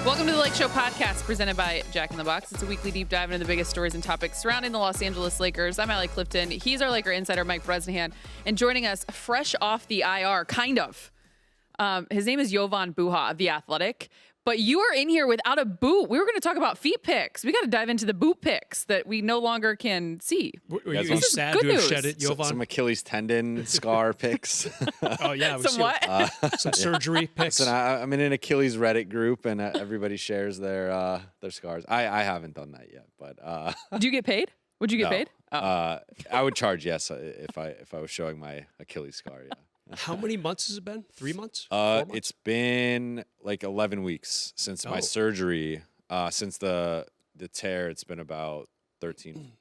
Welcome to the Lakeshow podcast presented by Jack in the Box. It's a weekly deep dive into the biggest stories and topics surrounding the Los Angeles Lakers. I'm Allie Clifton. He's our Laker insider, Mike Bresnahan. And joining us fresh off the IR, kind of. His name is Jovan Buha of The Athletic. But you are in here without a boot. We were going to talk about feet picks. We got to dive into the boot picks that we no longer can see. Were you sad to have shed it, Jovan? Some Achilles tendon scar picks. Oh, yeah. Some what? Some surgery picks. Listen, I'm in an Achilles Reddit group, and everybody shares their scars. I haven't done that yet, but Do you get paid? Would you get paid? I would charge yes if I was showing my Achilles scar. Yeah. How many months has it been? 3 months? 4 months? It's been like 11 weeks since my surgery. Since the tear, it's been about 13.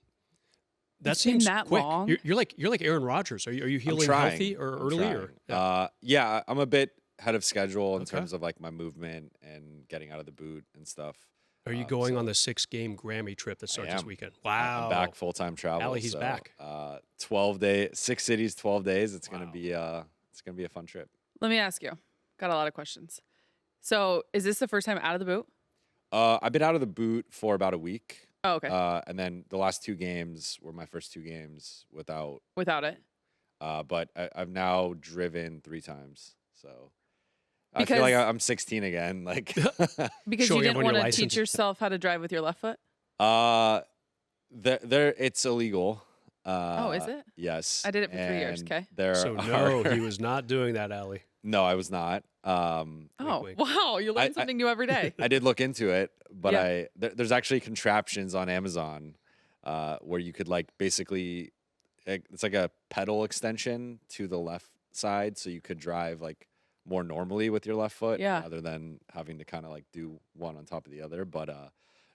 That It's seems been that quick. long? You're like Aaron Rodgers. Are you healing healthy or early? Or? Yeah, I'm a bit ahead of schedule in terms of like my movement and getting out of the boot and stuff. Are you going on the 6-game Grammy trip that starts this weekend? Wow. I'm back full-time travel. Allie, he's back. 12 days, 6 cities, 12 days. It's gonna be a fun trip. Let me ask you. Got a lot of questions. So is this the first time out of the boot? I've been out of the boot for about a week. Oh, okay. And then the last 2 games were my first 2 games without Without it? but I've now driven 3 times. So I feel like I'm 16 again. Like Because Showing you up didn't on your want to license. teach yourself how to drive with your left foot? there it's illegal. Oh, is it? Yes. I did it for 3 years, and okay? There So, no, he was not doing that, Allie. No, I was not. Oh, wink. wow. You learn something new every day. I did look into it, but Yeah. there's actually contraptions on Amazon where you could like basically it's like a pedal extension to the left side, so you could drive like more normally with your left foot rather than having to kind of like do one on top of the other. But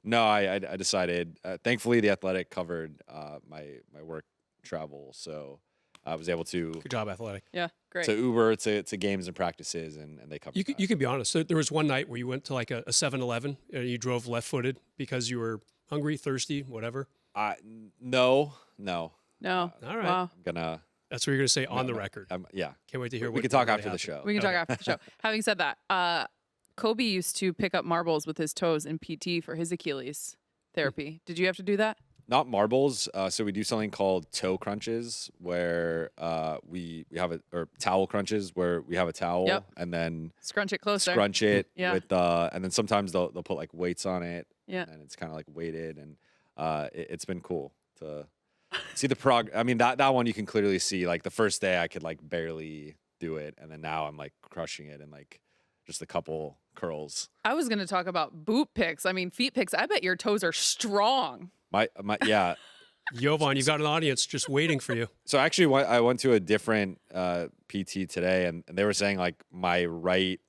no, I decided. Thankfully, The Athletic covered my work travel, so I was able to Good job, Athletic. Yeah, great. Uber to games and practices, and they covered. You can be honest. There was one night where you went to like a 7-Eleven and you drove left-footed because you were hungry, thirsty, whatever. No. No. All right. Wow. I'm gonna. That's what you're going to say on the record. Yeah. Can't wait to hear We what can talk really after the happened. show. We can talk after the show. Having said that, Kobe used to pick up marbles with his toes in PT for his Achilles therapy. Did you have to do that? Not marbles. So we do something called toe crunches, where we have or towel crunches, where we have a towel and then Scrunch it closer. scrunch it Yeah. with and then sometimes they'll put like weights on it. Yeah. And it's kind of like weighted, and it's been cool to see the I mean that one you can clearly see. Like the first day I could like barely do it, and then now I'm like crushing it in like just a couple curls. I was going to talk about boot picks. I mean, feet picks. I bet your toes are strong. My yeah. Jovan, you've got an audience just waiting for you. So actually, I went to a different PT today, and they were saying like my right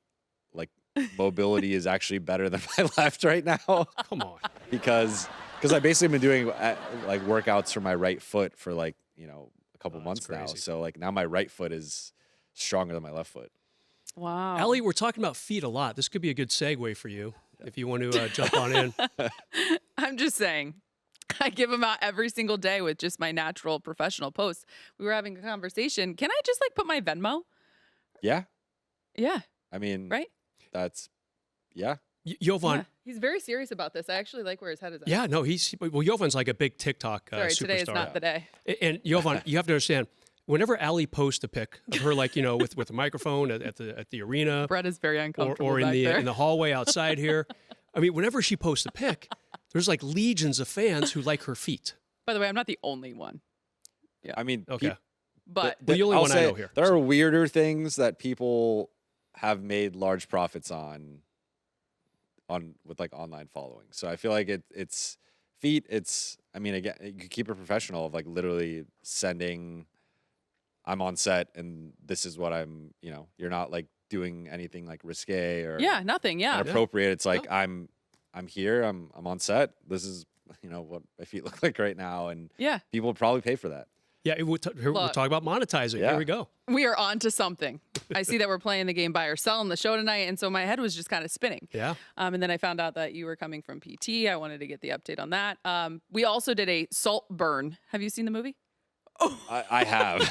like mobility is actually better than my left right now. Come on. because I basically been doing like workouts for my right foot for like a couple months now. crazy. So like now my right foot is stronger than my left foot. Wow. Allie, we're talking about feet a lot. This could be a good segue for you if you want to jump on in. I'm just saying. I give them out every single day with just my natural professional posts. We were having a conversation. Can I just like put my Venmo? Yeah, Yeah. I mean, Right? That's yeah. Jovan, Yeah. He's very serious about this. I actually like where his head is at. yeah, no, Jovan's like a big TikTok Sorry, superstar. today is not the day. And Jovan, you have to understand, whenever Allie posts a pic of her, like with a microphone at the arena, Brett is very uncomfortable or in back the there. in the hallway outside here, I mean, whenever she posts a pic, there's like legions of fans who like her feet. By the way, I'm not the only one. I mean, Okay, But the only I'll one I say know here. There are weirder things that people have made large profits on with like online following. So I feel like it's feet. It's I mean again, you could keep it professional of like literally sending. I'm on set and this is what I'm. You're not like doing anything like risque or nothing. Yeah. inappropriate. It's like I'm here. I'm on set. This is what my feet look like right now, and Yeah. people would probably pay for that. Yeah, we're talking about monetizing. Yeah. Here we go. We are on to something. I see that we're playing the game buy or sell on the show tonight, and so my head was just kind of spinning. Yeah. And then I found out that you were coming from PT. I wanted to get the update on that. We also did a salt burn. Have you seen the movie? I have.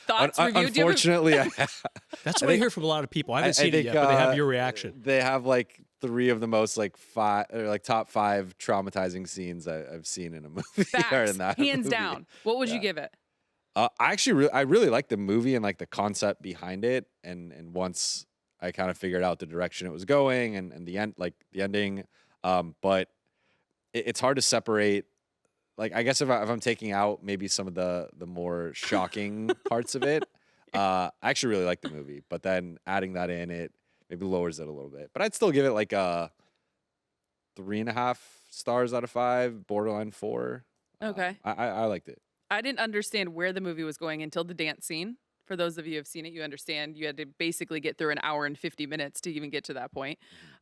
Thoughts, review? Do you have Unfortunately, I have. That's what I hear from a lot of people. I haven't seen it think, yet, but they have your reaction. They have like three of the most like top 5 traumatizing scenes I've seen in a movie. Facts, in that hands movie. down. What would you give it? I really like the movie and like the concept behind it, and once I kind of figured out the direction it was going and the end, like the ending, but it's hard to separate. Like, I guess if I'm taking out maybe some of the more shocking parts of it, I actually really like the movie, but then adding that in, it maybe lowers it a little bit. But I'd still give it like a 3.5 stars out of 5, borderline 4. Okay. I liked it. I didn't understand where the movie was going until the dance scene. For those of you who have seen it, you understand you had to basically get through an hour and 50 minutes to even get to that point.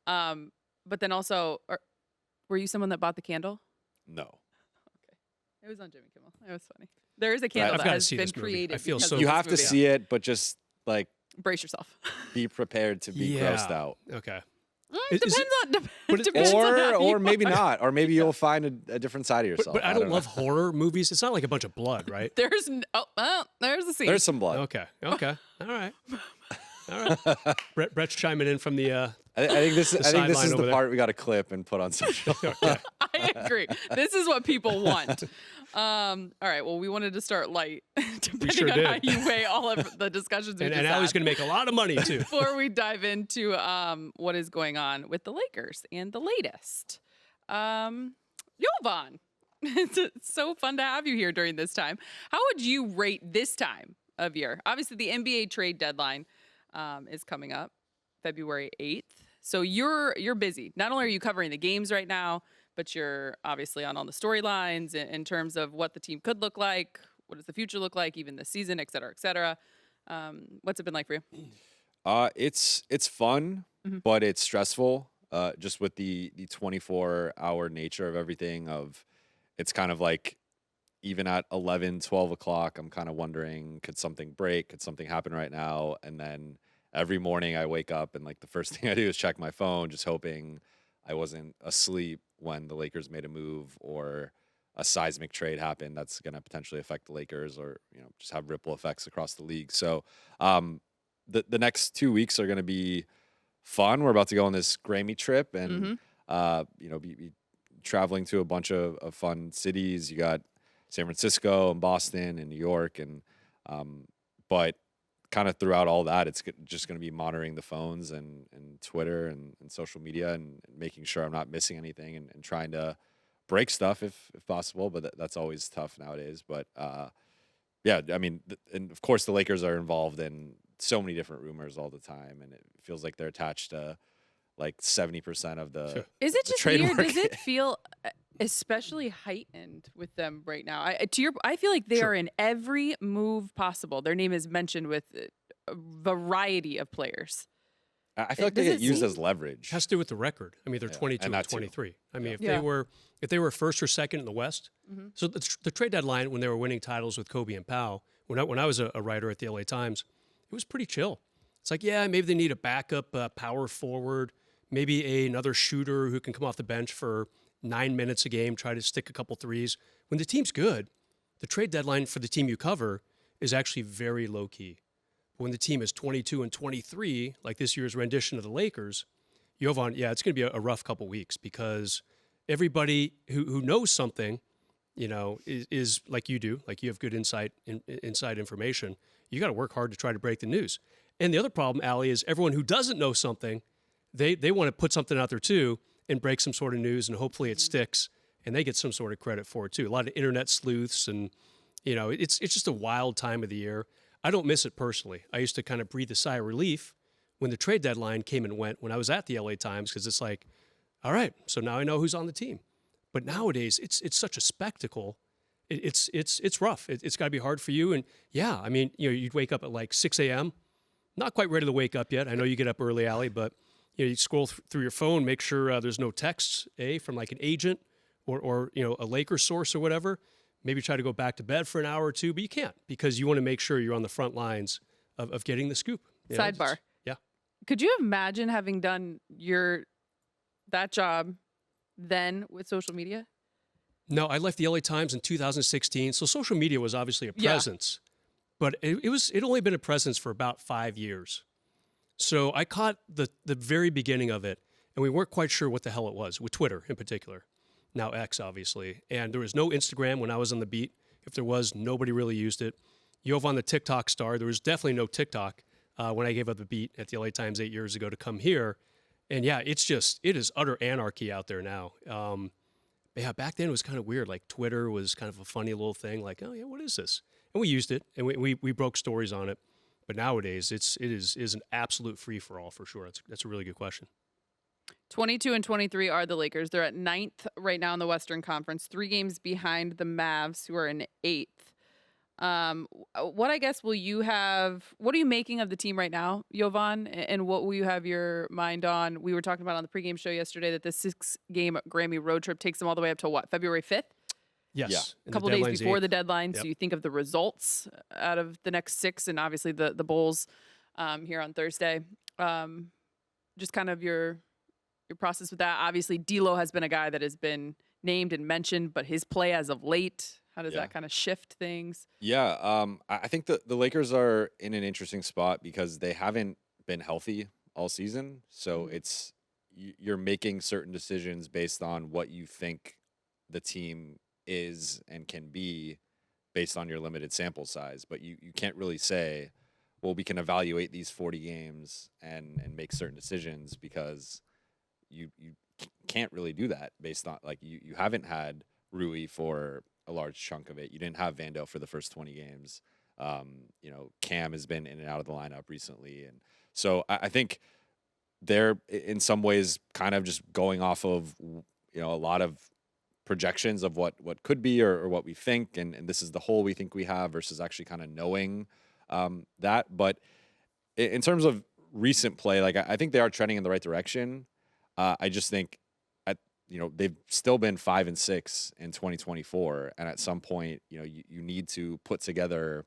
But then also, were you someone that bought the candle? No. Okay. It was on Jimmy Kimmel. It was funny. There is a candle that has been created. I feel because so. of You this have to movie. see it, but just like Brace yourself. be prepared to be grossed out. Okay. Depends but it's- on how you Or maybe are. not. Or maybe you'll find a different side of yourself. But I don't know. love horror movies. It's not like a bunch of blood, right? There's there's the scene. There's some blood. Okay. All right. Brett's chiming in from the. I think this is sideline the over there. part we got to clip and put on social. I agree. This is what people want. All right. Well, we wanted to start light, depending sure on did. how you weigh all of the discussions we And just Allie's had. going to make a lot of money too. Before we dive into what is going on with the Lakers and the latest, Jovan, it's so fun to have you here during this time. How would you rate this time of year? Obviously, the NBA trade deadline is coming up February 8th. So you're busy. Not only are you covering the games right now, but you're obviously on all the storylines in terms of what the team could look like, what does the future look like, even this season, et cetera, et cetera. What's it been like for you? It's fun, but it's stressful. Just with the 24-hour nature of everything. It's kind of like even at 11, 12 o'clock, I'm kind of wondering, could something break? Could something happen right now? And then every morning I wake up and like the first thing I do is check my phone, just hoping I wasn't asleep when the Lakers made a move or a seismic trade happened that's going to potentially affect the Lakers or, just have ripple effects across the league. So the next 2 weeks are going to be fun. We're about to go on this Grammy trip and, be traveling to a bunch of fun cities. You got San Francisco and Boston and New York. But kind of throughout all that, it's just going to be monitoring the phones and Twitter and social media and making sure I'm not missing anything and trying to break stuff if possible. But that's always tough nowadays. But and of course the Lakers are involved in so many different rumors all the time, and it feels like they're attached to like 70% of the. Sure. Is it the just trade weird? Does market. it feel especially heightened with them right now? I feel like they Sure. are in every move possible. Their name is mentioned with a variety of players. I feel like Does they it get used seem- as leverage. It has to do with the record. I mean, they're 22 and and that too. 23. I mean, Yeah. if they were first or second in the West, so the trade deadline when they were winning titles with Kobe and Powell, when I was a writer at the LA Times, it was pretty chill. It's like, yeah, maybe they need a backup power forward, maybe another shooter who can come off the bench for 9 minutes a game, try to stick a couple threes. When the team's good, the trade deadline for the team you cover is actually very low key. When the team is 22 and 23, like this year's rendition of the Lakers, Jovan, it's going to be a rough couple weeks because everybody who knows something, is like you do, like you have good inside information. You got to work hard to try to break the news. And the other problem, Allie, is everyone who doesn't know something, they want to put something out there too and break some sort of news, and hopefully it sticks and they get some sort of credit for it too. A lot of internet sleuths, and it's just a wild time of the year. I don't miss it personally. I used to kind of breathe a sigh of relief when the trade deadline came and went when I was at the LA Times, because it's like, all right, so now I know who's on the team. But nowadays, it's such a spectacle. It's rough. It's got to be hard for you. And you'd wake up at like 6 a.m., not quite ready to wake up yet. I know you get up early, Allie, but you scroll through your phone, make sure there's no texts, from like an agent or a Lakers source or whatever. Maybe try to go back to bed for an hour or two, but you can't because you want to make sure you're on the front lines of getting the scoop. Sidebar. Yeah. Could you imagine having done that job then with social media? No, I left the LA Times in 2016, so social media was obviously a presence, but it only been a presence for about 5 years. So I caught the very beginning of it, and we weren't quite sure what the hell it was, with Twitter in particular, now X, obviously. And there was no Instagram when I was on the beat. If there was, nobody really used it. Jovan, the TikTok star, there was definitely no TikTok when I gave up the beat at the LA Times 8 years ago to come here. And yeah, it is utter anarchy out there now. But yeah, back then it was kind of weird. Like Twitter was kind of a funny little thing. Like, oh yeah, what is this? And we used it, and we broke stories on it. But nowadays, it is an absolute free for all for sure. That's a really good question. 22 and 23 are the Lakers. They're at 9th right now in the Western Conference, 3 games behind the Mavs, who are in 8th. What I guess what are you making of the team right now, Jovan? And what will you have your mind on? We were talking about on the pregame show yesterday that the 6-game Grammy road trip takes them all the way up to what, February 5th? Yes. Yeah. A couple days before the deadline. Yep. So you think of the results out of the next 6 and obviously the Bulls here on Thursday. Just kind of your process with that. Obviously, D'Lo has been a guy that has been named and mentioned, but his play as of late, how does that kind of shift things? Yeah, I think the Lakers are in an interesting spot because they haven't been healthy all season. So it's you're making certain decisions based on what you think the team is and can be based on your limited sample size. But you can't really say, well, we can evaluate these 40 games and make certain decisions because you can't really do that based on, like, you haven't had Rui for a large chunk of it. You didn't have Vando for the first 20 games. Cam has been in and out of the lineup recently. And so I think they're in some ways kind of just going off of, a lot of projections of what could be or what we think. And this is the hole we think we have versus actually kind of knowing that. But in terms of recent play, like I think they are trending in the right direction. I just think they've still been 5 and 6 in 2024. And at some point, you need to put together,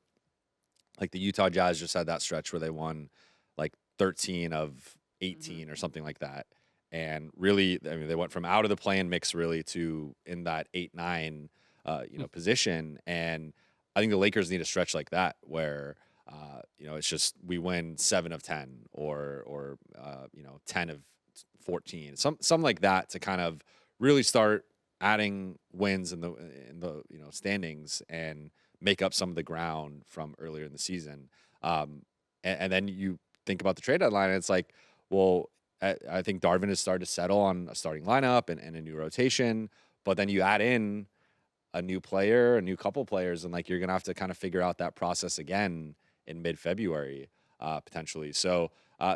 like the Utah Jazz just had that stretch where they won like 13 of 18 or something like that. And really, I mean, they went from out of the play-in mix really to in that 8-9, position. And I think the Lakers need a stretch like that where, it's just we win 7 of 10 or 10 of 14, something like that to kind of really start adding wins in the standings and make up some of the ground from earlier in the season. And then you think about the trade deadline, and it's like, well, I think Darvin has started to settle on a starting lineup and a new rotation, but then you add in a new player, a new couple players, and like you're gonna have to kind of figure out that process again in mid-February potentially. So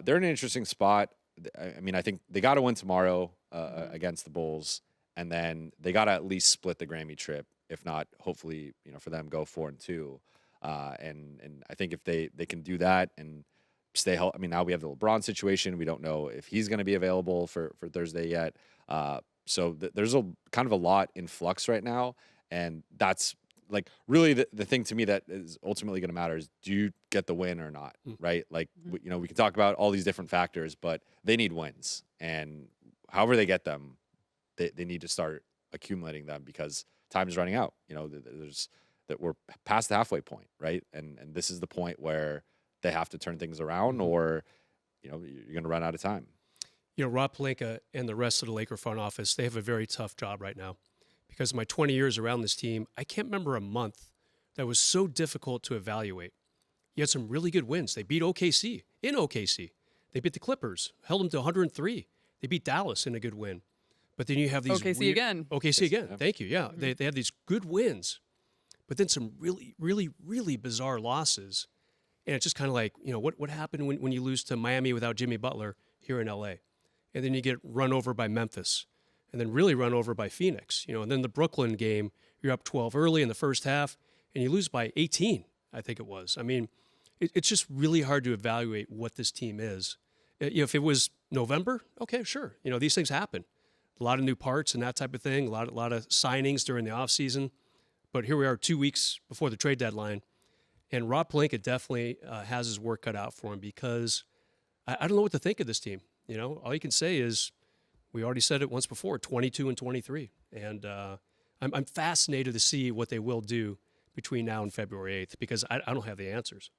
they're in an interesting spot. I mean, I think they got to win tomorrow against the Bulls, and then they got to at least split the Grammy trip. If not, hopefully, for them go 4-2. And I think if they can do that and stay healthy. I mean, now we have the LeBron situation. We don't know if he's going to be available for Thursday yet. So there's a kind of a lot in flux right now, and that's like really the thing to me that is ultimately going to matter is, do you get the win or not, right? Like, we can talk about all these different factors, but they need wins. And however they get them, they need to start accumulating them because time is running out. We're past the halfway point, right? And this is the point where they have to turn things around or, you're going to run out of time. Rob Pelinka and the rest of the Laker front office, they have a very tough job right now. Because in my 20 years around this team, I can't remember a month that was so difficult to evaluate. You had some really good wins. They beat OKC in OKC. They beat the Clippers, held them to 103. They beat Dallas in a good win. But then you have these OKC again. OKC again. Thank you. Yeah, they had these good wins, but then some really, really, really bizarre losses. And it's just kind of like, what happened when you lose to Miami without Jimmy Butler here in LA? And then you get run over by Memphis. And then really run over by Phoenix, and then the Brooklyn game, you're up 12 early in the first half, and you lose by 18, I think it was. I mean, it's just really hard to evaluate what this team is. If it was November, okay, sure. These things happen. A lot of new parts and that type of thing, a lot of signings during the offseason. But here we are 2 weeks before the trade deadline, and Rob Pelinka definitely has his work cut out for him because I don't know what to think of this team. All you can say is, we already said it once before, 22 and 23. And I'm fascinated to see what they will do between now and February 8th because I don't have the answers.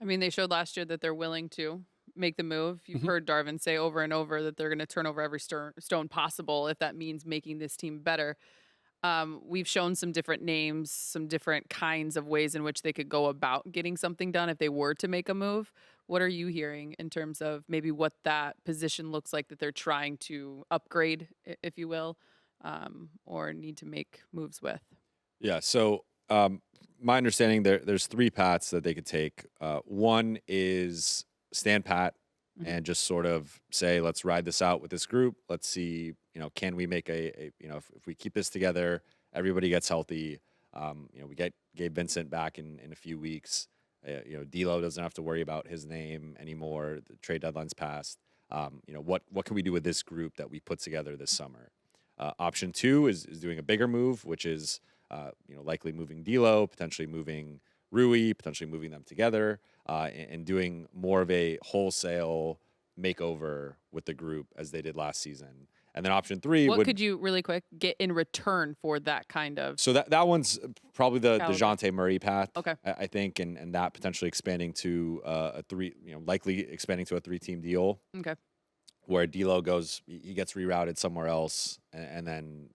I mean, they showed last year that they're willing to make the move. You've Mhm. heard Darvin say over and over that they're going to turn over every stone possible if that means making this team better. We've shown some different names, some different kinds of ways in which they could go about getting something done if they were to make a move. What are you hearing in terms of maybe what that position looks like that they're trying to upgrade, if you will, or need to make moves with? Yeah. So my understanding there's three paths that they could take. One is stand pat Mhm. and just sort of say, let's ride this out with this group. Let's see, can we make if we keep this together, everybody gets healthy. We get Gabe Vincent back in a few weeks. D'Lo doesn't have to worry about his name anymore. The trade deadline's passed. What can we do with this group that we put together this summer? Option two is doing a bigger move, which is likely moving D'Lo, potentially moving Rui, potentially moving them together, and doing more of a wholesale makeover with the group as they did last season. And then option three What could you really quick get in return for that kind of? so that one's probably the Caliber. DeJounte Murray path, Okay. I think, and that potentially expanding to a three, likely expanding to a 3-team deal Okay. where D'Lo goes, he gets rerouted somewhere else, and then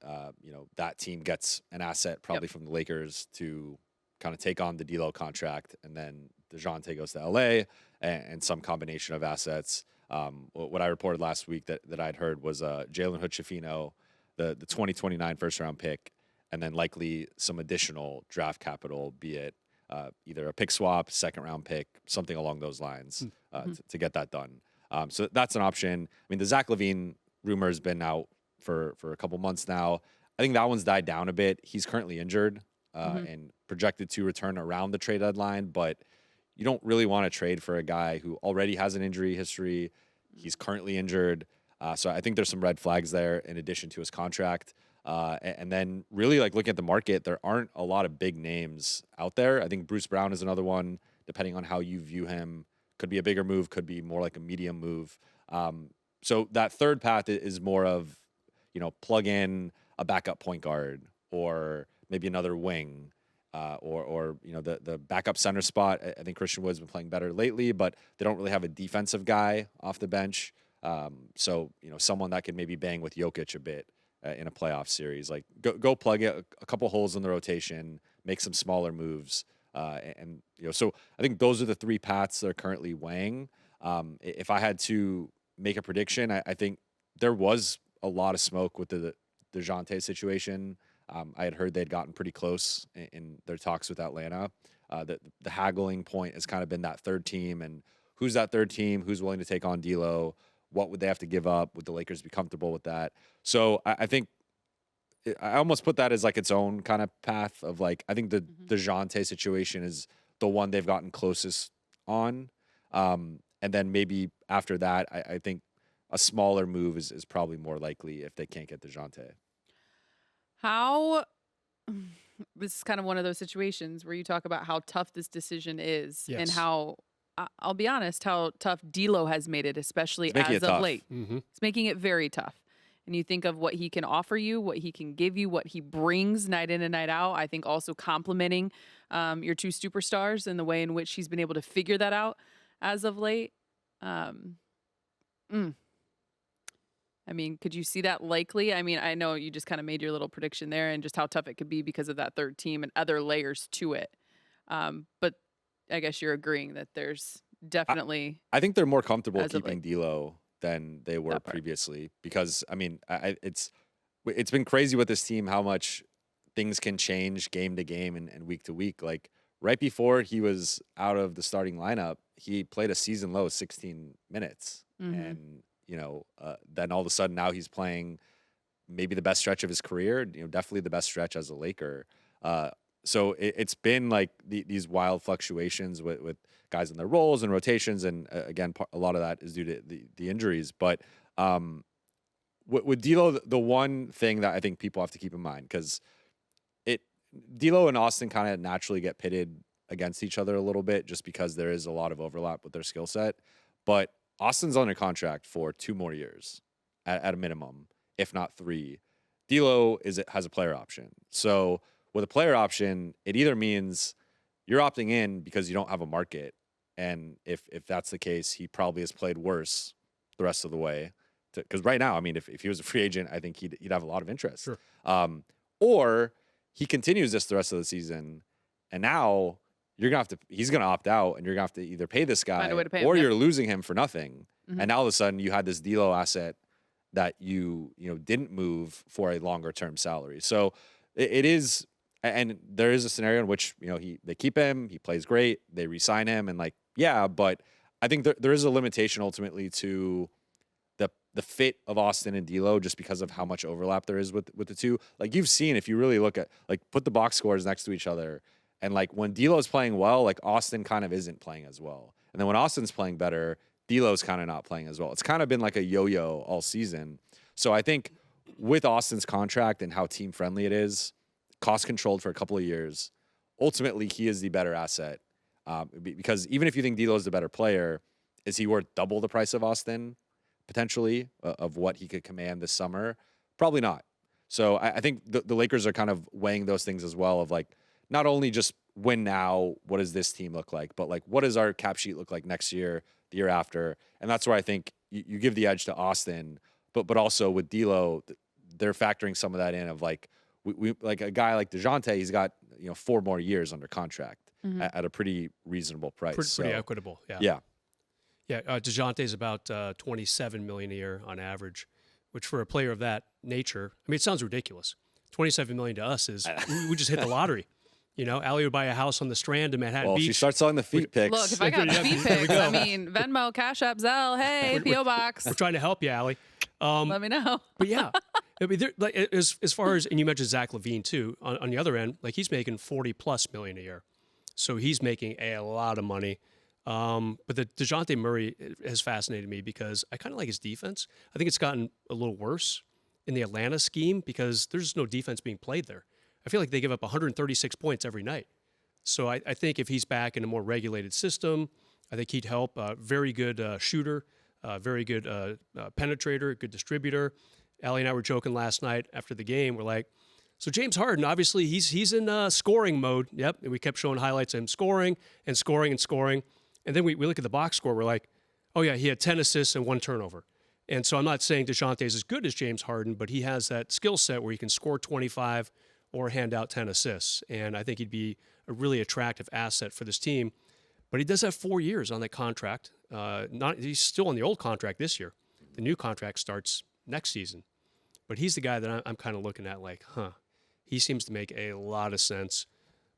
that team gets an asset probably from the Lakers to kind of take on the D'Lo contract, and then DeJounte goes to LA and some combination of assets. What I reported last week that I'd heard was Jalen Hood-Schifino, the 2029 first round pick, and then likely some additional draft capital, be it either a pick swap, second round pick, something along those lines to get that done. So that's an option. I mean, the Zach LaVine rumor has been out for a couple months now. I think that one's died down a bit. He's currently injured and projected to return around the trade deadline, but you don't really want to trade for a guy who already has an injury history. He's currently injured. So I think there's some red flags there in addition to his contract. And then really looking at the market, there aren't a lot of big names out there. I think Bruce Brown is another one, depending on how you view him. Could be a bigger move, could be more like a medium move. So that third path is more of, plug in a backup point guard or maybe another wing. Or the backup center spot. I think Christian Wood's been playing better lately, but they don't really have a defensive guy off the bench. So someone that could maybe bang with Jokic a bit in a playoff series. Like go plug it a couple holes in the rotation, make some smaller moves, and So I think those are the three paths they're currently weighing. If I had to make a prediction, I think there was a lot of smoke with the DeJounte situation. I had heard they'd gotten pretty close in their talks with Atlanta. The haggling point has kind of been that third team, and who's that third team? Who's willing to take on D'Lo? What would they have to give up? Would the Lakers be comfortable with that? So I think I almost put that as its own kind of path of I think the DeJounte situation is the one they've gotten closest on. And then maybe after that, I think a smaller move is probably more likely if they can't get DeJounte. How this is kind of one of those situations where you talk about how tough this decision is and Yes. how I'll be honest, how tough D'Lo has made it, especially It's making as it of tough. late. Mm-hmm. It's making it very tough. And you think of what he can offer you, what he can give you, what he brings night in and night out. I think also complementing your two superstars and the way in which he's been able to figure that out as of late. I mean, could you see that likely? I mean, I know you just kind of made your little prediction there and just how tough it could be because of that third team and other layers to it. But I guess you're agreeing that there's definitely. I think they're more comfortable As of keeping late. D'Lo than they were That part. previously because I mean, it's been crazy with this team how much things can change game to game and week to week. Like right before he was out of the starting lineup, he played a season low 16 minutes, and then all of a sudden now he's playing maybe the best stretch of his career. Definitely the best stretch as a Laker. So it's been these wild fluctuations with guys in their roles and rotations, and again, a lot of that is due to the injuries. But with D'Lo, the one thing that I think people have to keep in mind, because D'Lo and Austin kind of naturally get pitted against each other a little bit, just because there is a lot of overlap with their skill set. But Austin's under contract for 2 more years at a minimum, if not 3. D'Lo has a player option. So with a player option, it either means you're opting in because you don't have a market, And if that's the case, he probably has played worse the rest of the way. Because right now, I mean, if he was a free agent, I think he'd have a lot of interest. Sure. Or he continues this the rest of the season, and now he's gonna opt out, and you're gonna have to either pay this guy, Find a way to pay him, or yep. you're losing him for nothing. Mhm. And now all of a sudden you had this D'Lo asset that you didn't move for a longer term salary. So it is, and there is a scenario in which they keep him, he plays great, they re-sign him, and but I think there is a limitation ultimately to the fit of Austin and D'Lo, just because of how much overlap there is with the two. Like, you've seen, if you really look at, put the box scores next to each other, and when D'Lo's playing well, Austin kind of isn't playing as well. And then when Austin's playing better, D'Lo's kind of not playing as well. It's kind of been like a yo-yo all season. So I think with Austin's contract and how team friendly it is, cost controlled for a couple of years, ultimately he is the better asset. Because even if you think D'Lo's the better player, is he worth double the price of Austin? Potentially, of what he could command this summer? Probably not. So I think the Lakers are kind of weighing those things as well, of not only just win now, what does this team look like, but what does our cap sheet look like next year, the year after? And that's where I think you give the edge to Austin, but also with D'Lo, they're factoring some of that in of we a guy like DeJounte, he's got 4 more years under contract at a pretty reasonable price. Pretty equitable. Yeah. Yeah. Yeah, DeJounte's about $27 million a year on average, which for a player of that nature, I mean, it sounds ridiculous. $27 million to us is we just hit the lottery. Allie would buy a house on the Strand in Manhattan Well, Beach. if you start selling the feet pics. Look, if I got feet pics, I mean, Venmo, Cash App, Zelle, hey, P.O. Box. We're trying to help you, Allie. Let me know. But yeah, I mean, as far as, and you mentioned Zach LaVine too, on the other end, he's making $40+ million a year. So he's making a lot of money. But the DeJounte Murray has fascinated me because I kind of like his defense. I think it's gotten a little worse in the Atlanta scheme because there's no defense being played there. I feel like they give up 136 points every night. So I think if he's back in a more regulated system, I think he'd help. Very good shooter, very good penetrator, good distributor. Allie and I were joking last night after the game. We're like, so James Harden, obviously he's in scoring mode. Yep, and we kept showing highlights of him scoring and scoring and scoring. And then we look at the box score. We're like, oh, yeah, he had 10 assists and 1 turnover. And so I'm not saying DeJounte is as good as James Harden, but he has that skill set where he can score 25 or hand out 10 assists. And I think he'd be a really attractive asset for this team. But he does have 4 years on that contract. He's still on the old contract this year. The new contract starts next season. But he's the guy that I'm kind of looking at he seems to make a lot of sense.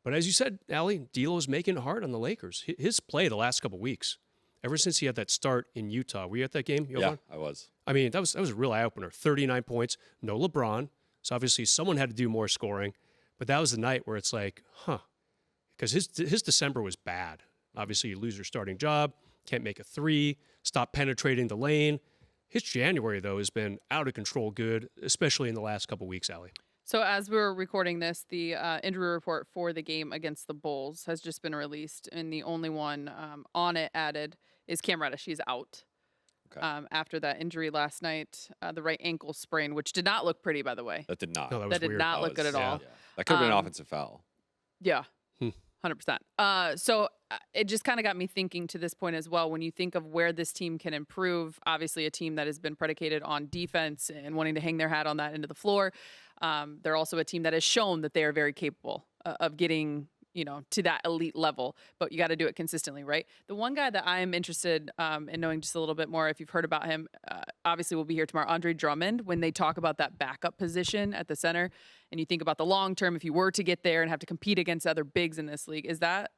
But as you said, Allie, D'Lo's making it hard on the Lakers. His play the last couple of weeks, ever since he had that start in Utah. Were you at that game, Jovan? Yeah, I was. I mean, that was a real eye-opener. 39 points, no LeBron. So obviously someone had to do more scoring. But that was the night where it's because his December was bad. Obviously, you lose your starting job, can't make a 3, stop penetrating the lane. His January, though, has been out of control good, especially in the last couple of weeks, Allie. So as we're recording this, the injury report for the game against the Bulls has just been released, and the only one on it added is Cam Reddish. He's out after that injury last night, the right ankle sprain, which did not look pretty, by the way. That did not. No, That did weird. not look good at all. Yeah. That could have been an offensive foul. Yeah, 100%. So it just kind of got me thinking to this point as well. When you think of where this team can improve, obviously a team that has been predicated on defense and wanting to hang their hat on that end of the floor. They're also a team that has shown that they are very capable of getting, to that elite level, but you got to do it consistently, right? The one guy that I am interested in knowing just a little bit more, if you've heard about him, obviously we'll be here tomorrow, Andre Drummond, when they talk about that backup position at the center, and you think about the long term, if you were to get there and have to compete against other bigs in this league, is that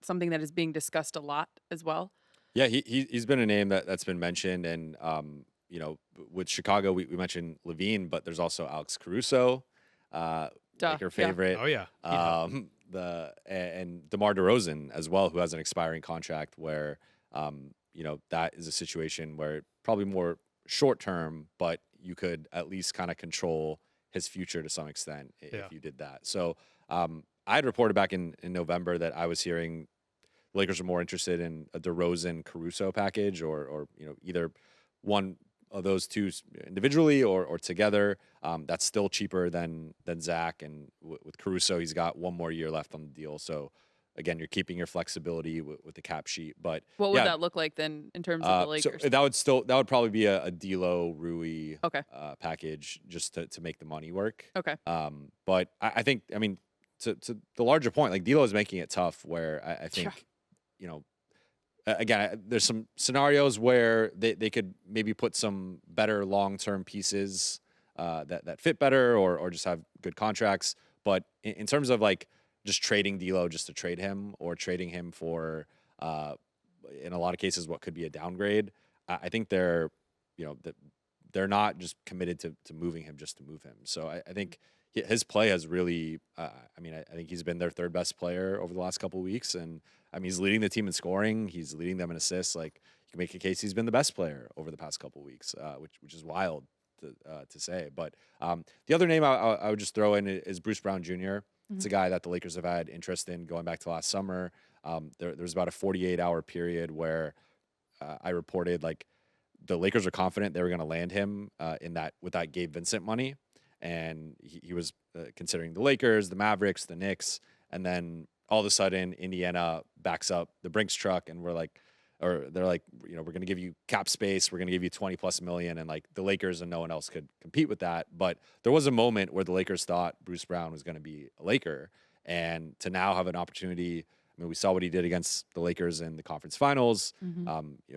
something that is being discussed a lot as well? Yeah, he's been a name that's been mentioned, and with Chicago, we mentioned LaVine, but there's also Alex Caruso, Laker favorite. Yeah. Oh, yeah. And DeMar DeRozan as well, who has an expiring contract where, that is a situation where probably more short term, but you could at least kind of control his future to some extent if you did that. So I had reported back in November that I was hearing Lakers are more interested in a DeRozan Caruso package or either one of those two individually or together. That's still cheaper than Zach, and with Caruso, he's got 1 more year left on the deal. So again, you're keeping your flexibility with the cap sheet. But What would that look like then in terms of the Lakers? So that would probably be a D'Lo Rui package just to make the money work. Okay. But I think, I mean, to the larger point, like D'Lo is making it tough where I think, again, there's some scenarios where they could maybe put some better long-term pieces that fit better or just have good contracts. But in terms of like just trading D'Lo just to trade him or trading him for, in a lot of cases, what could be a downgrade, I think they're not just committed to moving him just to move him. So I think his play has really, I think he's been their third best player over the last couple of weeks. And I mean, he's leading the team in scoring. He's leading them in assists. Like, you can make a case he's been the best player over the past couple of weeks, which is wild to say. But the other name I would just throw in is Bruce Brown Jr. It's a guy that the Lakers have had interest in going back to last summer. There was about a 48-hour period where I reported like the Lakers are confident they were going to land him with that Gabe Vincent money. And he was considering the Lakers, the Mavericks, the Knicks, and then all of a sudden Indiana backs up the Brinks truck, and they're like, we're going to give you cap space, we're going to give you $20+ million, and like the Lakers and no one else could compete with that. But there was a moment where the Lakers thought Bruce Brown was going to be a Laker, and to now have an opportunity. I mean, we saw what he did against the Lakers in the conference finals.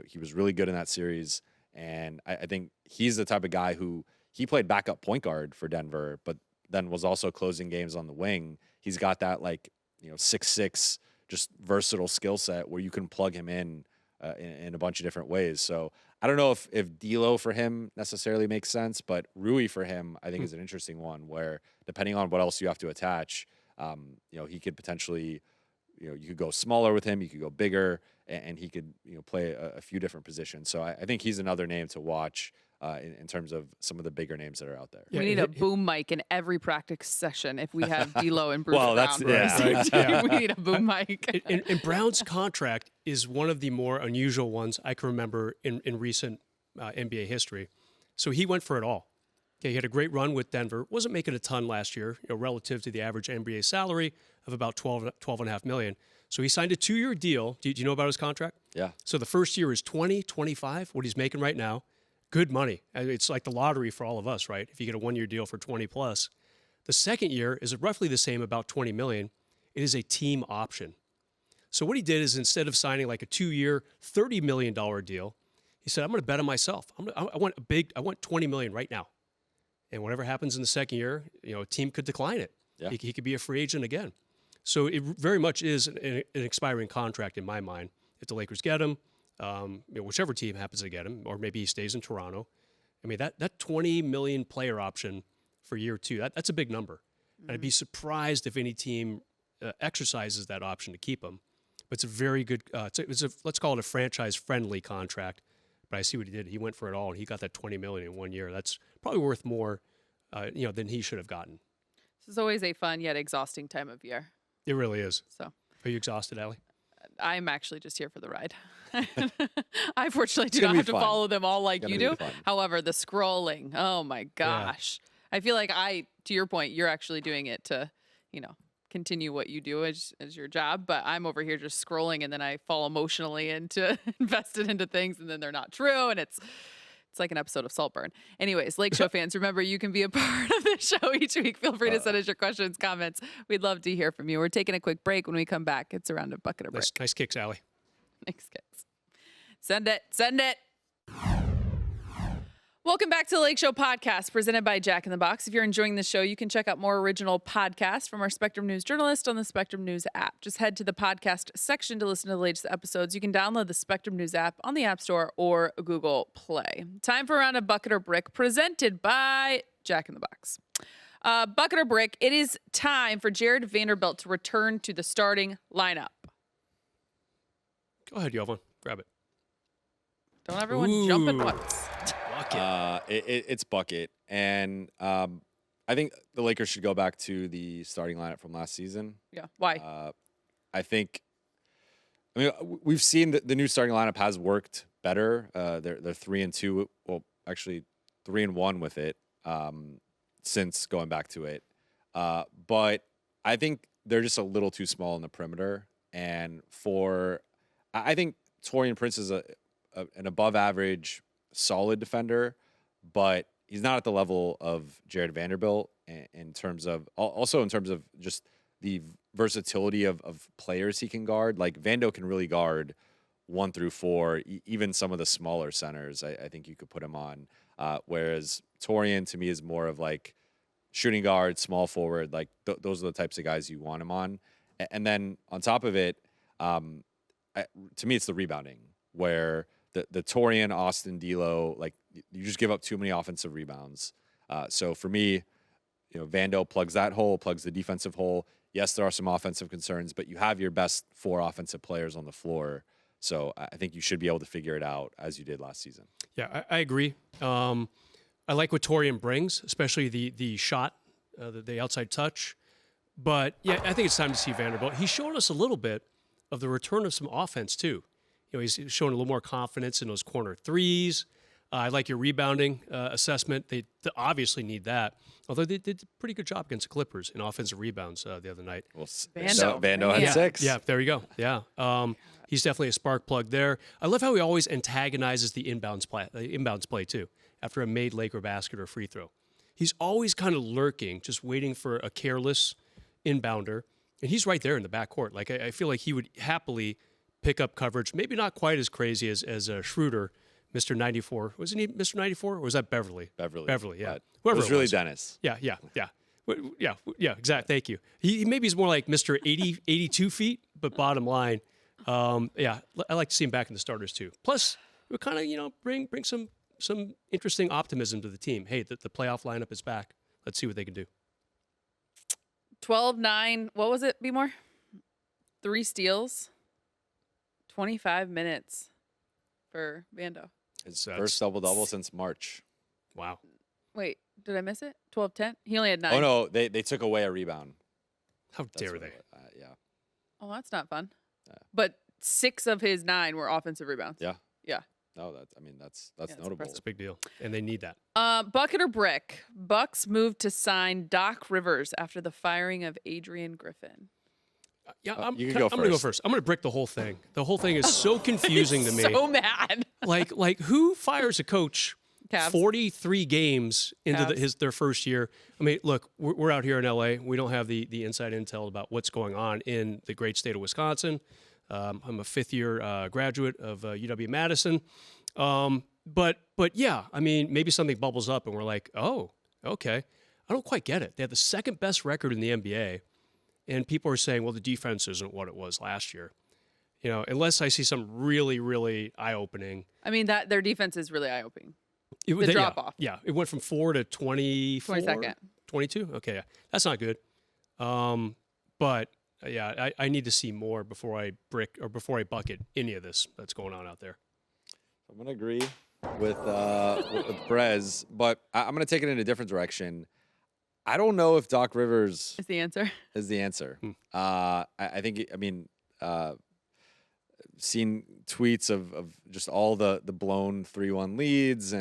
He was really good in that series, and I think he's the type of guy who. He played backup point guard for Denver, but then was also closing games on the wing. He's got that 6'6", just versatile skill set where you can plug him in a bunch of different ways. So I don't know if D'Lo for him necessarily makes sense, but Rui for him I think is an interesting one where depending on what else you have to attach, he could potentially, you could go smaller with him, you could go bigger, and he could play a few different positions. So I think he's another name to watch. In terms of some of the bigger names that are out there. We need a boom mic in every practice session if we have D'Lo and Bruce Brown. Right. We need a boom mic. And Brown's contract is one of the more unusual ones I can remember in recent NBA history. So he went for it all. Okay, he had a great run with Denver. Wasn't making a ton last year, relative to the average NBA salary of about $12.5 million. So he signed a 2-year deal. Do you know about his contract? Yeah. So the first year is 25, what he's making right now. Good money. It's like the lottery for all of us, right? If you get a 1-year deal for 20+. The second year is roughly the same, about $20 million. It is a team option. So what he did is instead of signing like a 2-year, $30 million deal, he said, I'm going to bet on myself. I want $20 million right now. And whatever happens in the second year, a team could decline it. Yeah. He could be a free agent again. So it very much is an expiring contract in my mind. If the Lakers get him, whichever team happens to get him, or maybe he stays in Toronto. I mean, that $20 million player option for year 2, that's a big number. And I'd be surprised if any team exercises that option to keep him. But it's a very good, let's call it a franchise-friendly contract. But I see what he did. He went for it all, and he got that $20 million in 1 year. That's probably worth more, than he should have gotten. This is always a fun yet exhausting time of year. It really is. So, are you exhausted, Allie? I'm actually just here for the ride. I fortunately do not have to follow them all like you do. However, the scrolling, oh my gosh. Yeah. I feel like to your point, you're actually doing it to, continue what you do as your job. But I'm over here just scrolling, and then I fall emotionally invested into things, and then they're not true. And it's like an episode of Saltburn. Anyways, Lakeshow fans, remember you can be a part of this show each week. Feel free to send us your questions, comments. We'd love to hear from you. We're taking a quick break. When we come back, it's around a bucket of brick. Nice kicks, Allie. Nice kicks. Send it. Welcome back to the Lakeshow podcast presented by Jack in the Box. If you're enjoying the show, you can check out more original podcasts from our Spectrum News journalists on the Spectrum News app. Just head to the podcast section to listen to the latest episodes. You can download the Spectrum News app on the App Store or Google Play. Time for Around a Bucket or Brick presented by Jack in the Box. Bucket or Brick, it is time for Jared Vanderbilt to return to the starting lineup. Go ahead, Jovan. Grab it. Don't everyone jump at once. It's bucket, and I think the Lakers should go back to the starting lineup from last season. Yeah, why? We've seen that the new starting lineup has worked better. They're 3-2. Well, actually 3-1 with it since going back to it. But I think they're just a little too small in the perimeter, And I think Taurean Prince is an above average, solid defender, but he's not at the level of Jared Vanderbilt in terms of just the versatility of players he can guard. Like Vando can really guard 1 through 4, even some of the smaller centers. I think you could put him on. Whereas Taurean to me is more of like shooting guard, small forward. Like those are the types of guys you want him on. And then on top of it, to me, it's the rebounding where the Taurean, Austin, D'Lo, like you just give up too many offensive rebounds. So for me, Vando plugs that hole, plugs the defensive hole. Yes, there are some offensive concerns, but you have your best 4 offensive players on the floor. So I think you should be able to figure it out as you did last season. Yeah, I agree. I like what Taurean brings, especially the shot, the outside touch. But yeah, I think it's time to see Vanderbilt. He showed us a little bit of the return of some offense too. He's showing a little more confidence in those corner threes. I like your rebounding assessment. They obviously need that. Although they did a pretty good job against the Clippers in offensive rebounds the other night. Well, Vando had 6. Yeah, there you go. Yeah, he's definitely a spark plug there. I love how he always antagonizes the inbounds play too. After a made Laker basket or free throw, he's always kind of lurking, just waiting for a careless inbounder, and he's right there in the backcourt. Like I feel like he would happily pick up coverage. Maybe not quite as crazy as Schroeder. Mr. 94. Wasn't he Mr. 94? Or was that Beverly? Beverly, yeah. Whoever it was really Dennis. Yeah, exactly. Thank you. He maybe is more like Mr. 82 feet, but bottom line, I like to see him back in the starters too. Plus, we kind of, bring some interesting optimism to the team. Hey, the playoff lineup is back. Let's see what they can do. 12-9. What was it, Bmore? 3 steals. 25 minutes for Vando. His first double-double since March. Wow. Wait, did I miss it? 12-10? He only had 9. Oh, no, they took away a rebound. How dare they? Yeah. Oh, that's not fun. Yeah. But 6 of his 9 were offensive rebounds. Yeah. Yeah. No, that's notable. Impressive. It's a big deal, and they need that. Bucket or brick? Bucks moved to sign Doc Rivers after the firing of Adrian Griffin. Yeah, I'm going to go first. I'm going to brick the whole thing. The whole thing is so confusing to me. So mad. Like who fires a coach Cavs. 43 games into Cavs. their first year? I mean, look, we're out here in LA. We don't have the inside intel about what's going on in the great state of Wisconsin. I'm a 5th-year graduate of UW-Madison. But yeah, I mean, maybe something bubbles up and we're like, oh, okay. I don't quite get it. They have the 2nd best record in the NBA. And people are saying, well, the defense isn't what it was last year. Unless I see some really, really eye-opening. I mean, that their defense is really eye-opening. The drop-off. Yeah, it went from 4 to 24. 22nd. 22? Okay, yeah. That's not good. But, yeah, I need to see more before I brick or before I bucket any of this that's going on out there. I'm going to agree with Brez, but I'm going to take it in a different direction. I don't know if Doc Rivers Is the answer. I think, seen tweets of just all the blown 3-1 leads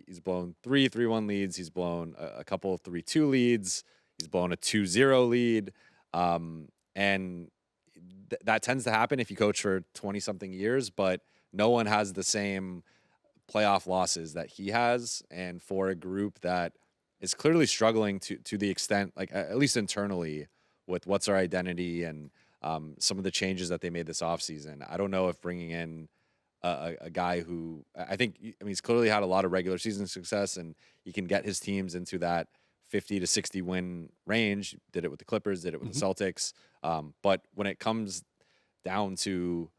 he's blown 3-1 leads. He's blown a couple of 3-2 leads. He's blown a 2-0 lead. And that tends to happen if you coach for 20 something years, but no one has the same playoff losses that he has. And for a group that is clearly struggling to the extent, like at least internally, with what's our identity and some of the changes that they made this offseason. I don't know if bringing in a guy who he's clearly had a lot of regular season success and he can get his teams into that 50 to 60 win range. Did it with the Clippers, did it with the Celtics. But when it comes down to,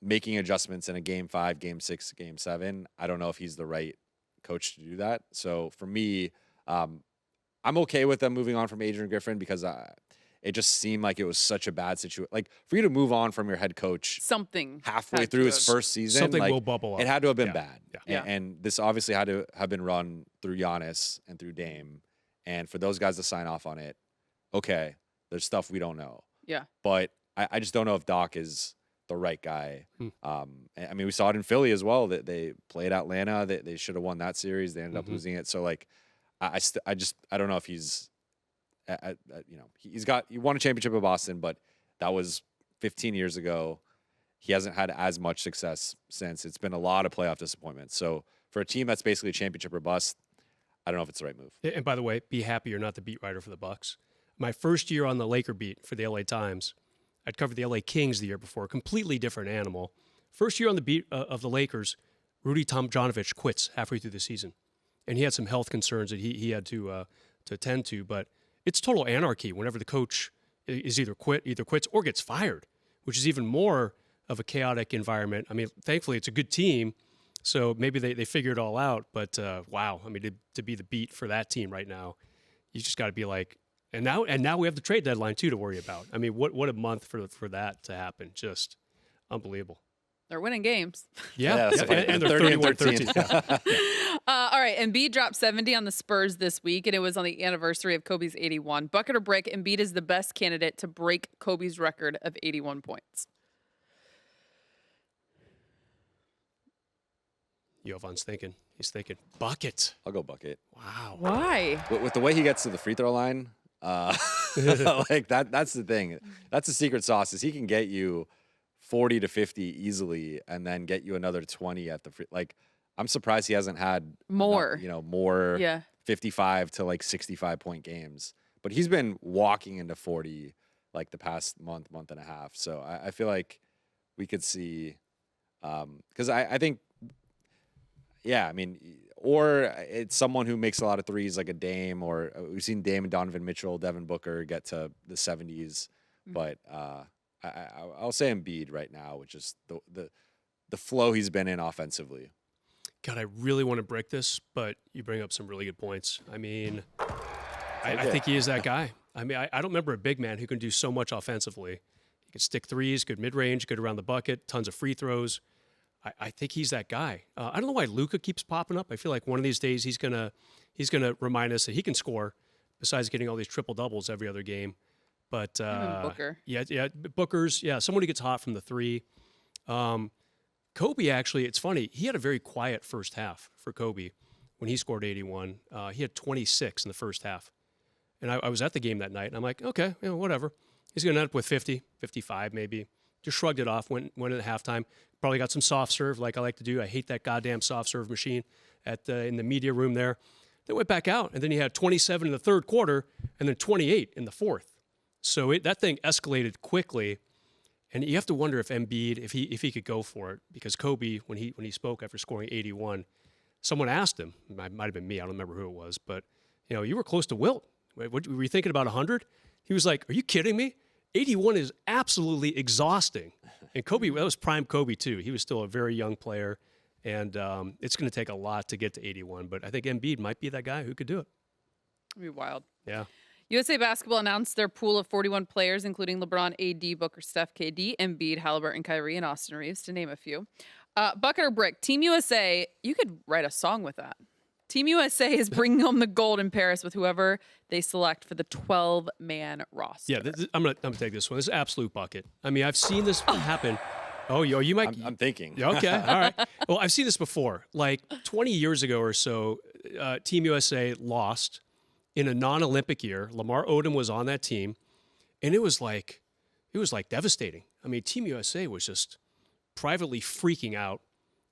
making adjustments in a game 5, game 6, game 7, I don't know if he's the right coach to do that. So for me, I'm okay with them moving on from Adrian Griffin because it just seemed like it was such a bad situation. Like for you to move on from your head coach Something halfway through his first season, something will bubble up. It had to have been bad. Yeah. And this obviously had to have been run through Giannis and through Dame. And for those guys to sign off on it, okay, there's stuff we don't know. Yeah. But I just don't know if Doc is the right guy. We saw it in Philly as well. That they played Atlanta. They should have won that series. They ended up losing it. So like, I don't know if he's, he won a championship in Boston, but That was 15 years ago. He hasn't had as much success since. It's been a lot of playoff disappointments. So for a team that's basically championship or bust, I don't know if it's the right move. And by the way, be happy you're not the beat writer for the Bucks. My first year on the Laker beat for the LA Times, I'd covered the LA Kings the year before, completely different animal. First year on the beat of the Lakers, Rudy Tomjanovich quits halfway through the season. And he had some health concerns that he had to attend to. But it's total anarchy whenever the coach is either quits or gets fired, which is even more of a chaotic environment. I mean, thankfully, it's a good team, so maybe they figure it all out. But wow, I mean, to be the beat for that team right now, you just got to be like, and now we have the trade deadline too to worry about. I mean, what a month for that to happen, just unbelievable. They're winning games. Yeah, and they're 31-13. All right, Embiid dropped 70 on the Spurs this week, and it was on the anniversary of Kobe's 81. Bucket or brick, Embiid is the best candidate to break Kobe's record of 81 points. Jovan's thinking. He's thinking, bucket. I'll go bucket. Wow. Why? With the way he gets to the free throw line, like that's the thing. That's the secret sauce is he can get you 40 to 50 easily and then get you another 20 at the free. Like, I'm surprised he hasn't had more, more yeah, 55 to like 65 point games. But he's been walking into 40 like the past month and a half. So I feel like we could see, because I think, yeah, I mean, or it's someone who makes a lot of threes like a Dame, or we've seen Dame and Donovan Mitchell, Devin Booker get to the 70s. But I'll say Embiid right now, which is the flow he's been in offensively. God, I really want to break this, but you bring up some really good points. I mean, I think he is that guy. I mean, I don't remember a big man who can do so much offensively. He can stick threes, good mid-range, good around the bucket, tons of free throws. I think he's that guy. I don't know why Luka keeps popping up. I feel like one of these days he's gonna remind us that he can score, besides getting all these triple doubles every other game. But Booker. Booker's someone who gets hot from the three. Kobe, actually, it's funny. He had a very quiet first half for Kobe when he scored 81. He had 26 in the first half. And I was at the game that night, and I'm like, okay, whatever. He's going to end up with 50, 55 maybe. Just shrugged it off, went at halftime. Probably got some soft serve like I like to do. I hate that goddamn soft serve machine in the media room there. Then went back out, and then he had 27 in the third quarter and then 28 in the fourth. So that thing escalated quickly. And you have to wonder if Embiid, if he could go for it, because Kobe, when he spoke after scoring 81, someone asked him, it might have been me, I don't remember who it was, but you were close to Wilt. Were you thinking about 100? He was like, "Are you kidding me? 81 is absolutely exhausting." And Kobe, that was prime Kobe too. He was still a very young player, and it's going to take a lot to get to 81. But I think Embiid might be that guy who could do it. It'd be wild. Yeah. USA Basketball announced their pool of 41 players, including LeBron, AD, Booker, Steph, KD, Embiid, Halliburton, Kyrie, and Austin Reeves, to name a few. Bucket or brick, Team USA, you could write a song with that. Team USA is bringing home the gold in Paris with whoever they select for the 12-man roster. Yeah, I'm gonna take this one. This is absolute bucket. I mean, I've seen this happen. Oh, you might. I'm thinking. Okay, all right. Well, I've seen this before. Like 20 years ago or so, Team USA lost in a non-Olympic year. Lamar Odom was on that team, and it was like devastating. I mean, Team USA was just privately freaking out,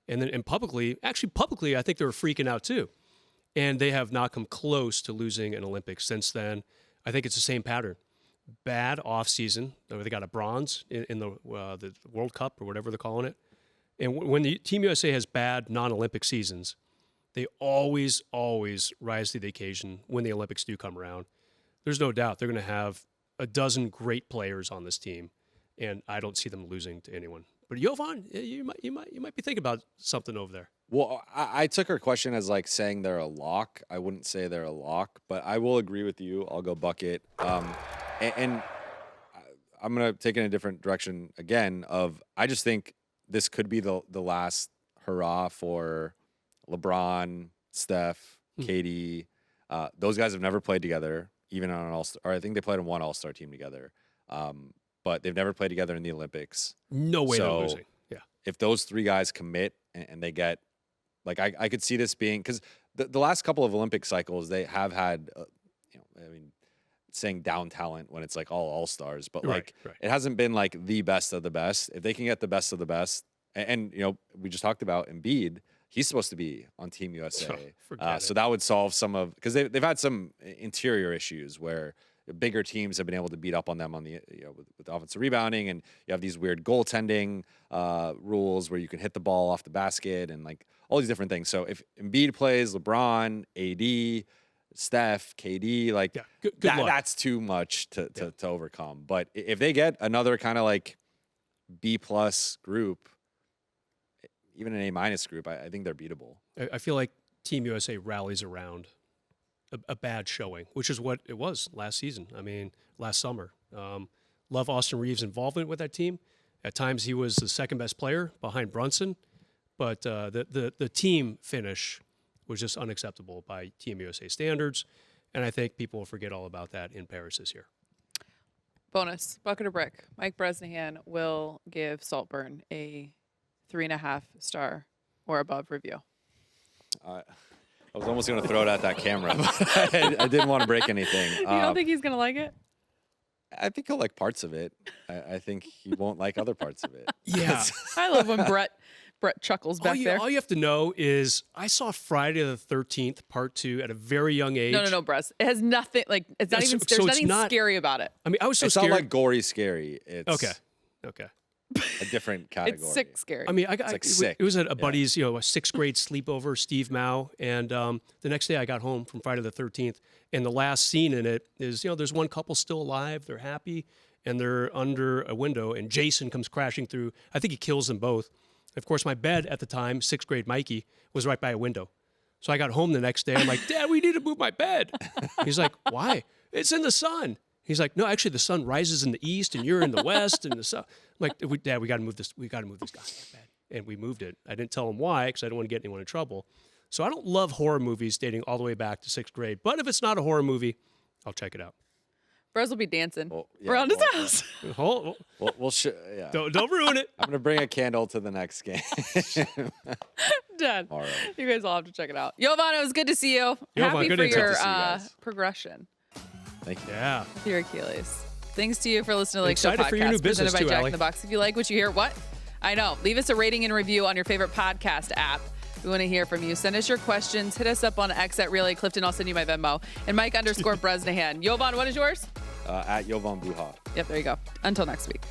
and publicly, I think they were freaking out too. And they have not come close to losing an Olympics since then. I think it's the same pattern. Bad offseason. They got a bronze in the World Cup or whatever they're calling it. And when the Team USA has bad non-Olympic seasons, they always rise to the occasion when the Olympics do come around. There's no doubt they're going to have a dozen great players on this team, and I don't see them losing to anyone. But Jovan, you might be thinking about something over there. Well, I took her question as like saying they're a lock. I wouldn't say they're a lock, but I will agree with you. I'll go bucket. And I'm going to take it in a different direction again I just think this could be the last hurrah for LeBron, Steph, KD. Those guys have never played together, even on an All-Star, or I think they played on one All-Star team together. But they've never played together in the Olympics. No way they're losing. Yeah. If those three guys commit and they get, like, I could see this being, because the last couple of Olympic cycles, they have had, saying down talent when it's like all stars, but Right, like right. it hasn't been like the best of the best. If they can get the best of the best, and you know, we just talked about Embiid. He's supposed to be on Team USA, forget so it. that would solve some of because they've had some interior issues where bigger teams have been able to beat up on them on the with offensive rebounding, and you have these weird goaltending rules where you can hit the ball off the basket and like all these different things. So if Embiid plays, LeBron, AD, Steph, KD, like Yeah, good luck. that's too much to overcome. But if they get another kind of like B+ group, even an A- group, I think they're beatable. I feel like Team USA rallies around a bad showing, which is what it was last season. I mean, last summer. Love Austin Reeves' involvement with that team. At times, he was the second best player behind Brunson, but the team finish was just unacceptable by Team USA standards, and I think people will forget all about that in Paris this year. Bonus, bucket or brick. Mike Bresnahan will give Saltburn a 3.5 star or above review. I was almost going to throw it at that camera, but I didn't want to break anything. You don't think he's going to like it? I think he'll like parts of it. I think he won't like other parts of it. Yeah. I love when Brett chuckles back there. All you have to know is I saw Friday the 13th, part 2, at a very young age. No, Bress. It has nothing, like, it's not Yeah, even, so there's it's nothing not- scary about it. I mean, I was so It's scared. not like gory scary. It's Okay. a different category. It's sick scary. I mean, like sick. it was at a buddy's, a 6th grade sleepover, Steve Mao, and the next day I got home from Friday the 13th, and the last scene in it is, there's one couple still alive, they're happy, and they're under a window, and Jason comes crashing through. I think he kills them both. Of course, my bed at the time, 6th grade Mikey, was right by a window. So I got home the next day. I'm like, Dad, we need to move my bed. He's like, why? It's in the sun. He's like, no, actually, the sun rises in the east, and you're in the west, and the sun. I'm like, Dad, we got to move this. We got to move this goddamn bed, and we moved it. I didn't tell him why because I didn't want to get anyone in trouble. So I don't love horror movies dating all the way back to 6th grade. But if it's not a horror movie, I'll check it out. Brez will be dancing Well, yeah, around his well, house. We'll yeah. Don't ruin it. I'm gonna bring a candle to the next game. Dad, All right. you guys all have to check it out. Jovan, it was good to see you. Jovan, Happy good for to your see you guys. progression Thank you. Yeah. with your Achilles. Thanks to you for listening to Lakeshow Excited Podcast for your new presented business by too, Jack Allie. in the Box. If you like what you hear, what? I know. Leave us a rating and review on your favorite podcast app. We want to hear from you. Send us your questions. Hit us up on X at Relay Clifton. I'll send you my Venmo. And Mike_Bresnahan. Jovan, what is yours? At Jovan Buha. Yep, there you go. Until next week.